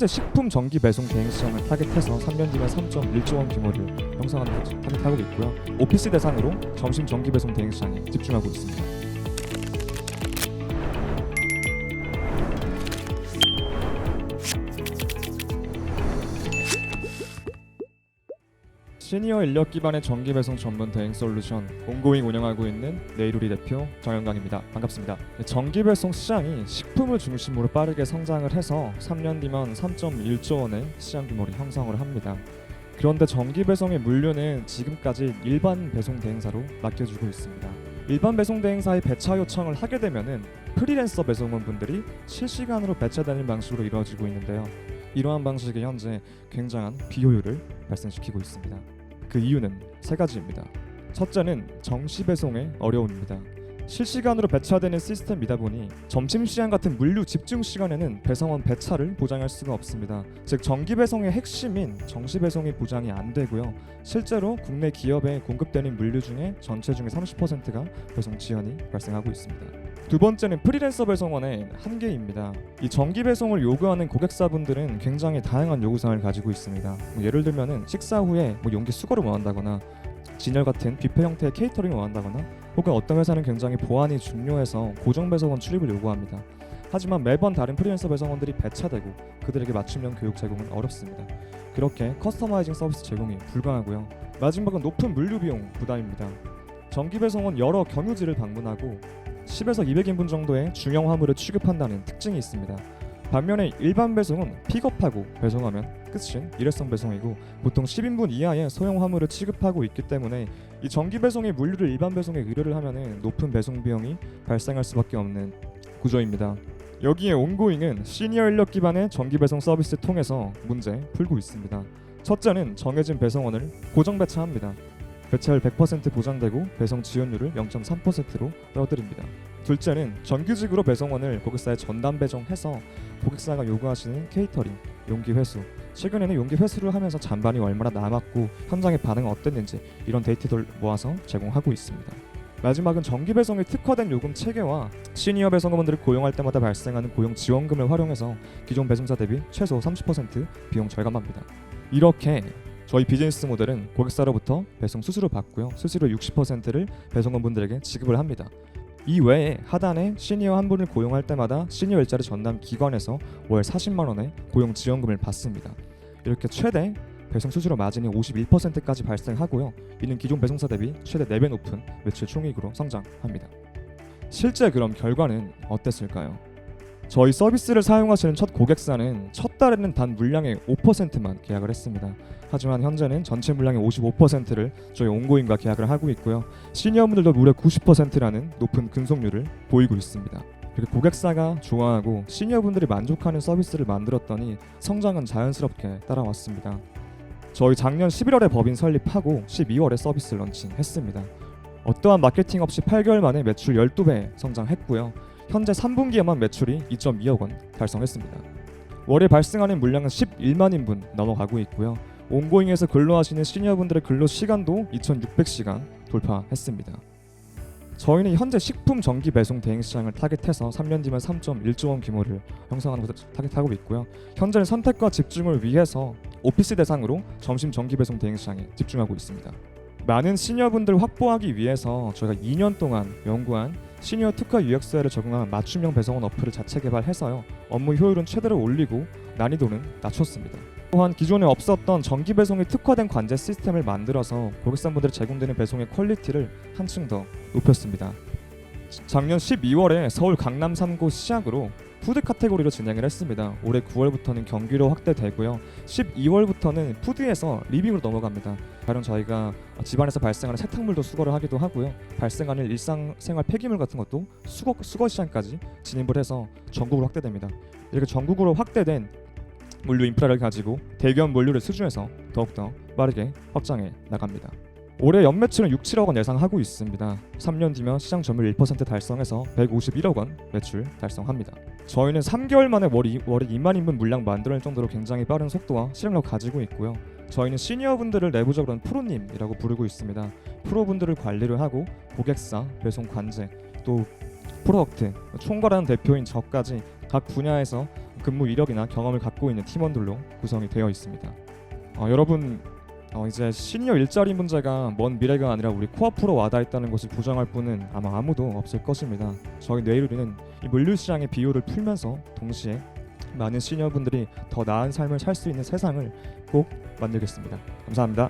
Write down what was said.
현재 식품 전기 배송 대행 시장을 타겟해서 3년 뒤면 3.1조 원 규모를 형성하는 것을 타겟하고 있고요. 오피스 대상으로 점심 전기 배송 대행 시장에 집중하고 있습니다. 시니어 인력 기반의 전기 배송 전문 대행 솔루션 온고잉 운영하고 있는 네이루리 대표 정영강입니다. 반갑습니다. 전기 배송 시장이 식품을 중심으로 빠르게 성장을 해서 3년 뒤면 3.1조 원의 시장 규모를 형성을 합니다. 그런데 전기 배송의 물류는 지금까지 일반 배송 대행사로 맡겨주고 있습니다. 일반 배송 대행사의 배차 요청을 하게 되면은 프리랜서 배송원분들이 실시간으로 배차되는 방식으로 이루어지고 있는데요. 이러한 방식이 현재 굉장한 비효율을 발생시키고 있습니다. 그 이유는 세 가지입니다. 첫째는 정시 배송의 어려움입니다. 실시간으로 배차되는 시스템이다 보니 점심시간 같은 물류 집중 시간에는 배송원 배차를 보장할 수가 없습니다. 즉 전기 배송의 핵심인 정시 배송이 보장이 안 되고요. 실제로 국내 기업에 공급되는 물류 중에 전체 중에 30%가 배송 지연이 발생하고 있습니다. 두 번째는 프리랜서 배송원의 한계입니다. 이 전기 배송을 요구하는 고객사분들은 굉장히 다양한 요구사항을 가지고 있습니다. 예를 들면은 식사 후에 용기 수거를 원한다거나 진열 같은 뷔페 형태의 케이터링을 원한다거나 혹은 어떤 회사는 굉장히 보안이 중요해서 고정 배송원 출입을 요구합니다. 하지만 매번 다른 프리랜서 배송원들이 배차되고 그들에게 맞춤형 교육 제공은 어렵습니다. 그렇게 커스터마이징 서비스 제공이 불가하고요. 마지막은 높은 물류 비용 부담입니다. 전기 배송은 여러 경유지를 방문하고 10에서 200인분 정도의 중형 화물을 취급한다는 특징이 있습니다. 반면에 일반 배송은 픽업하고 배송하면 끝인 일회성 배송이고 보통 10인분 이하의 소형 화물을 취급하고 있기 때문에 이 전기 배송의 물류를 일반 배송에 의뢰를 하면은 높은 배송 비용이 발생할 수밖에 없는 구조입니다. 여기에 온고잉은 시니어 인력 기반의 전기 배송 서비스 통해서 문제 풀고 있습니다. 첫째는 정해진 배송원을 고정 배차합니다. 배차율 100% 보장되고 배송 지연율을 0.3%로 떨어뜨립니다. 둘째는 정규직으로 배송원을 고객사에 전담 배송해서 고객사가 요구하시는 케이터링, 용기 회수, 최근에는 용기 회수를 하면서 잔반이 얼마나 남았고 현장의 반응은 어땠는지 이런 데이터를 모아서 제공하고 있습니다. 마지막은 전기 배송에 특화된 요금 체계와 시니어 배송원들을 고용할 때마다 발생하는 고용 지원금을 활용해서 기존 배송사 대비 최소 30% 비용 절감합니다. 이렇게 저희 비즈니스 모델은 고객사로부터 배송 수수료 받고요. 수수료 60%를 배송원분들에게 지급을 합니다. 이 외에 하단에 시니어 한 분을 고용할 때마다 시니어 일자리 전담 기관에서 월 40만 원의 고용 지원금을 받습니다. 이렇게 최대 배송 수수료 마진이 51%까지 발생하고요. 이는 기존 배송사 대비 최대 4배 높은 매출 총이익으로 성장합니다. 실제 그럼 결과는 어땠을까요? 저희 서비스를 사용하시는 첫 고객사는 첫 달에는 단 물량의 5%만 계약을 했습니다. 하지만 현재는 전체 물량의 55%를 저희 온고잉과 계약을 하고 있고요. 시니어분들도 무려 90%라는 높은 근속률을 보이고 있습니다. 이렇게 고객사가 좋아하고 시니어분들이 만족하는 서비스를 만들었더니 성장은 자연스럽게 따라왔습니다. 저희 작년 11월에 법인 설립하고 12월에 서비스 런칭했습니다. 어떠한 마케팅 없이 8개월 만에 매출 12배 성장했고요. 현재 3분기에만 매출이 2.2억 원 달성했습니다. 월에 발생하는 물량은 11만 인분 넘어가고 있고요. 온고잉에서 근로하시는 시니어분들의 근로 시간도 2,600시간 돌파했습니다. 저희는 현재 식품 전기 배송 대행 시장을 타겟해서 3년 뒤면 3.1조 원 규모를 형성하는 것을 타겟하고 있고요. 현재는 선택과 집중을 위해서 오피스 대상으로 점심 전기 배송 대행 시장에 집중하고 있습니다. 많은 시니어분들을 확보하기 위해서 저희가 2년 동안 연구한 시니어 특화 UX를 적용한 맞춤형 배송원 어플을 자체 개발해서요. 업무 효율은 최대로 올리고 난이도는 낮췄습니다. 또한 기존에 없었던 전기 배송에 특화된 관제 시스템을 만들어서 고객사분들에 제공되는 배송의 퀄리티를 한층 더 높였습니다. 작년 12월에 서울 강남 3구 시작으로 푸드 카테고리로 진행을 했습니다. 올해 9월부터는 경기로 확대되고요. 12월부터는 푸드에서 리빙으로 넘어갑니다. 가령 저희가 집안에서 발생하는 세탁물도 수거를 하기도 하고요. 발생하는 일상생활 폐기물 같은 것도 수거 시장까지 진입을 해서 전국으로 확대됩니다. 이렇게 전국으로 확대된 물류 인프라를 가지고 대기업 물류를 수주해서 더욱더 빠르게 확장해 나갑니다. 올해 연매출은 6, 7억 원 예상하고 있습니다. 3년 뒤면 시장 점유율 1% 달성해서 151억 원 매출 달성합니다. 저희는 3개월 만에 월에 2만 인분 물량 만들어낼 정도로 굉장히 빠른 속도와 실행력을 가지고 있고요. 저희는 시니어분들을 내부적으로는 프로님이라고 부르고 있습니다. 프로분들을 관리를 하고 고객사, 배송 관제, 또 프로덕트, 총괄하는 대표인 저까지 각 분야에서 근무 이력이나 경험을 갖고 있는 팀원들로 구성이 되어 있습니다. 여러분 이제 시니어 일자리 문제가 먼 미래가 아니라 우리 코앞으로 와닿았다는 것을 부정할 분은 아마 아무도 없을 것입니다. 저희 네이루리는 이 물류시장의 비율을 풀면서 동시에 많은 시니어분들이 더 나은 삶을 살 수 있는 세상을 꼭 만들겠습니다. 감사합니다.